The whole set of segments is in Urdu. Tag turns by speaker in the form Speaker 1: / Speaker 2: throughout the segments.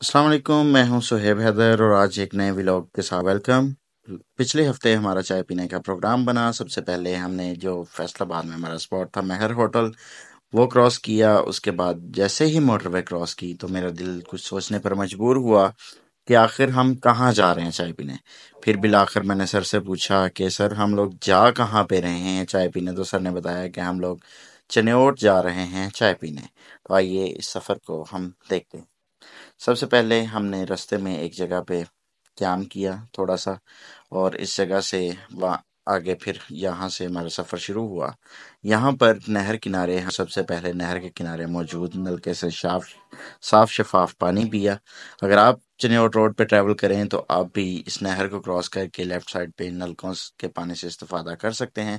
Speaker 1: السلام علیکم، میں ہوں صہیب حیدر اور آج ایک نئے ولاگ کے ساتھ ویلکم۔ پچھلے ہفتے ہمارا چائے پینے کا پروگرام بنا۔ سب سے پہلے ہم نے جو فیصل آباد میں ہمارا اسپاٹ تھا مہر ہوٹل، وہ کراس کیا۔ اس کے بعد جیسے ہی موٹر وے کراس کی تو میرا دل کچھ سوچنے پر مجبور ہوا کہ آخر ہم کہاں جا رہے ہیں چائے پینے۔ پھر بالآخر میں نے سر سے پوچھا کہ سر ہم لوگ جا کہاں پہ رہے ہیں چائے پینے، تو سر نے بتایا کہ ہم لوگ چنیوٹ جا رہے ہیں چائے پینے۔ تو آئیے اس سفر کو ہم دیکھتے ہیں۔ سب سے پہلے ہم نے رستے میں ایک جگہ پہ قیام کیا تھوڑا سا، اور اس جگہ سے آگے پھر یہاں سے ہمارا سفر شروع ہوا۔ یہاں پر نہر کنارے، سب سے پہلے نہر کے کنارے موجود نلکے سے صاف شفاف پانی پیا۔ اگر آپ چنیوٹ روڈ پہ ٹریول کریں تو آپ بھی اس نہر کو کراس کر کے لیفٹ سائڈ پہ نلکوں کے پانی سے استفادہ کر سکتے ہیں،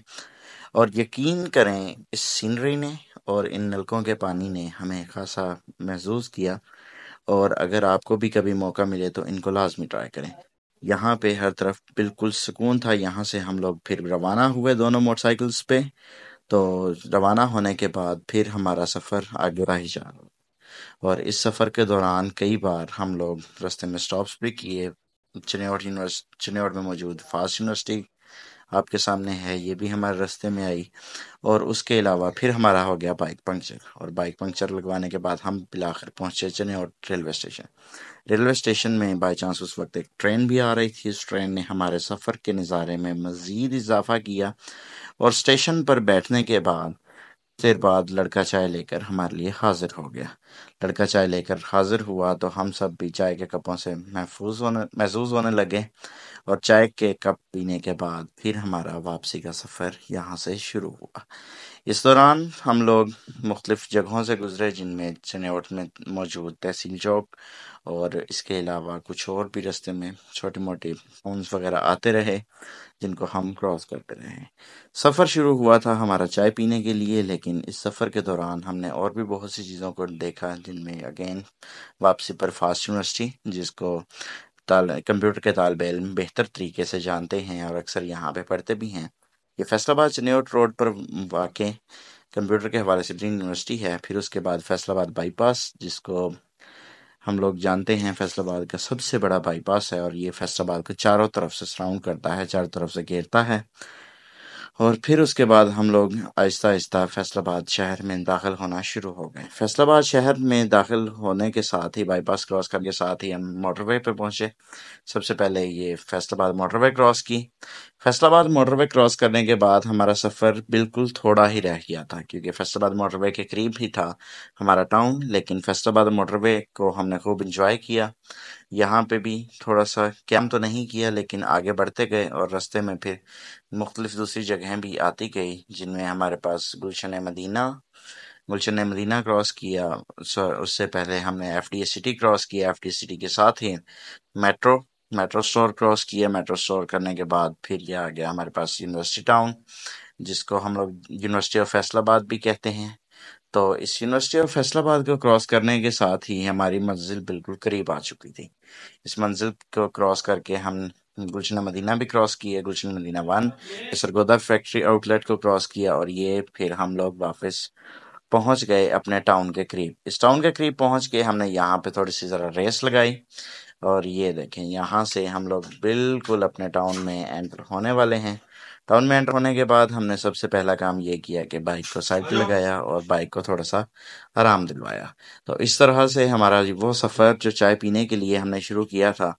Speaker 1: اور یقین کریں اس سینری نے اور ان نلکوں کے پانی نے ہمیں خاصا محظوظ کیا، اور اگر آپ کو بھی کبھی موقع ملے تو ان کو لازمی ٹرائی کریں۔ یہاں پہ ہر طرف بالکل سکون تھا۔ یہاں سے ہم لوگ پھر روانہ ہوئے دونوں موٹر سائیکلز پہ۔ تو روانہ ہونے کے بعد پھر ہمارا سفر آگے راہ جا رہا، اور اس سفر کے دوران کئی بار ہم لوگ رستے میں سٹاپس بھی کیے۔ چنیوٹ میں موجود فاسٹ یونیورسٹی آپ کے سامنے ہے، یہ بھی ہمارے رستے میں آئی، اور اس کے علاوہ پھر ہمارا ہو گیا بائک پنکچر، اور بائک پنکچر لگوانے کے بعد ہم بالآخر پہنچے Chiniot railway station. Railway station میں بائی چانس اس وقت ایک ٹرین بھی آ رہی تھی۔ اس ٹرین نے ہمارے سفر کے نظارے میں مزید اضافہ کیا، اور اسٹیشن پر بیٹھنے کے بعد دیر بعد لڑکا چائے لے کر ہمارے لیے حاضر ہو گیا۔ لڑکا چائے لے کر حاضر ہوا تو ہم سب بھی چائے کے کپوں سے محظوظ ہونے لگے، اور چائے کے کپ پینے کے بعد پھر ہمارا واپسی کا سفر یہاں سے شروع ہوا۔ اس دوران ہم لوگ مختلف جگہوں سے گزرے، جن میں چنیوٹ میں موجود تحصیل چوک اور اس کے علاوہ کچھ اور بھی رستے میں چھوٹی موٹی ٹاؤنز وغیرہ آتے رہے، جن کو ہم کراس کرتے رہے۔ سفر شروع ہوا تھا ہمارا چائے پینے کے لیے، لیکن اس سفر کے دوران ہم نے اور بھی بہت سی چیزوں کو دیکھا، جن میں اگین واپسی پر فاسٹ یونیورسٹی، جس کو کمپیوٹر کے طالب علم بہتر طریقے سے جانتے ہیں اور اکثر یہاں پہ پڑھتے بھی ہیں۔ یہ فیصل آباد چنیوٹ روڈ پر واقع کمپیوٹر کے حوالے سے ڈریم یونیورسٹی ہے۔ پھر اس کے بعد فیصل آباد بائی پاس، جس کو ہم لوگ جانتے ہیں فیصل آباد کا سب سے بڑا بائی پاس ہے، اور یہ فیصل آباد کو چاروں طرف سے سراؤنڈ کرتا ہے، چاروں طرف سے گھیرتا ہے۔ اور پھر اس کے بعد ہم لوگ آہستہ آہستہ فیصل آباد شہر میں داخل ہونا شروع ہو گئے۔ فیصل آباد شہر میں داخل ہونے کے ساتھ ہی، بائی پاس کراس کرنے کے ساتھ ہی، ہم موٹر وے پہ پہنچے۔ سب سے پہلے یہ فیصل آباد موٹر وے کراس کی۔ فیصل آباد موٹر وے کراس کرنے کے بعد ہمارا سفر بالکل تھوڑا ہی رہ گیا تھا، کیونکہ فیصل آباد موٹر وے کے قریب ہی تھا ہمارا ٹاؤن، لیکن فیصل آباد موٹر وے کو ہم نے خوب انجوائے کیا۔ یہاں پہ بھی تھوڑا سا قیام تو نہیں کیا، لیکن آگے بڑھتے گئے، اور رستے میں پھر مختلف دوسری جگہیں بھی آتی گئی، جن میں ہمارے پاس گلشن مدینہ کراس کیا۔ اس سے پہلے ہم نے F D A city cross کیا۔ ایف ڈی اے سٹی کے ساتھ ہی میٹرو سٹور کراس کیا۔ میٹرو سٹور کرنے کے بعد پھر یہ آ گیا ہمارے پاس یونیورسٹی ٹاؤن، جس کو ہم لوگ یونیورسٹی آف فیصل آباد بھی کہتے ہیں۔ تو اس یونیورسٹی آف فیصل آباد کو کراس کرنے کے ساتھ ہی ہماری منزل بالکل قریب آ چکی تھی۔ اس منزل کو کراس کر کے ہم گلشن مدینہ بھی کراس کیے، گلشن مدینہ 1، سرگودا فیکٹری آؤٹ لیٹ کو کراس کیا، اور یہ پھر ہم لوگ واپس پہنچ گئے اپنے ٹاؤن کے قریب۔ اس ٹاؤن کے قریب پہنچ کے ہم نے یہاں پہ تھوڑی سی ذرا ریس لگائی، اور یہ دیکھیں یہاں سے ہم لوگ بالکل اپنے ٹاؤن میں انٹر ہونے والے ہیں۔ ٹاؤن میں انٹر ہونے کے بعد ہم نے سب سے پہلا کام یہ کیا کہ بائک کو سائڈ پہ لگایا اور بائک کو تھوڑا سا آرام دلوایا۔ تو اس طرح سے ہمارا وہ سفر جو چائے پینے کے لیے ہم نے شروع کیا تھا،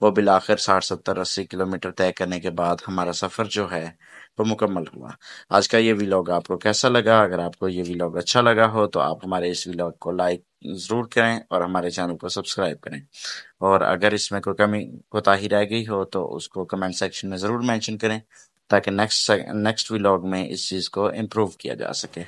Speaker 1: وہ بالآخر 60 70 80 کلومیٹر طے کرنے کے بعد ہمارا سفر جو ہے وہ مکمل ہوا۔ آج کا یہ ویلاگ آپ کو کیسا لگا؟ اگر آپ کو یہ ویلاگ اچھا لگا ہو تو آپ ہمارے اس ویلاگ کو لائک ضرور کریں، اور ہمارے چینل کو سبسکرائب کریں، اور اگر اس میں کوئی کمی کوتاہی رہ گئی ہو تو اس کو کمنٹ سیکشن میں ضرور مینشن کریں، تاکہ نیکسٹ ویلاگ میں اس چیز کو امپروو کیا جا سکے۔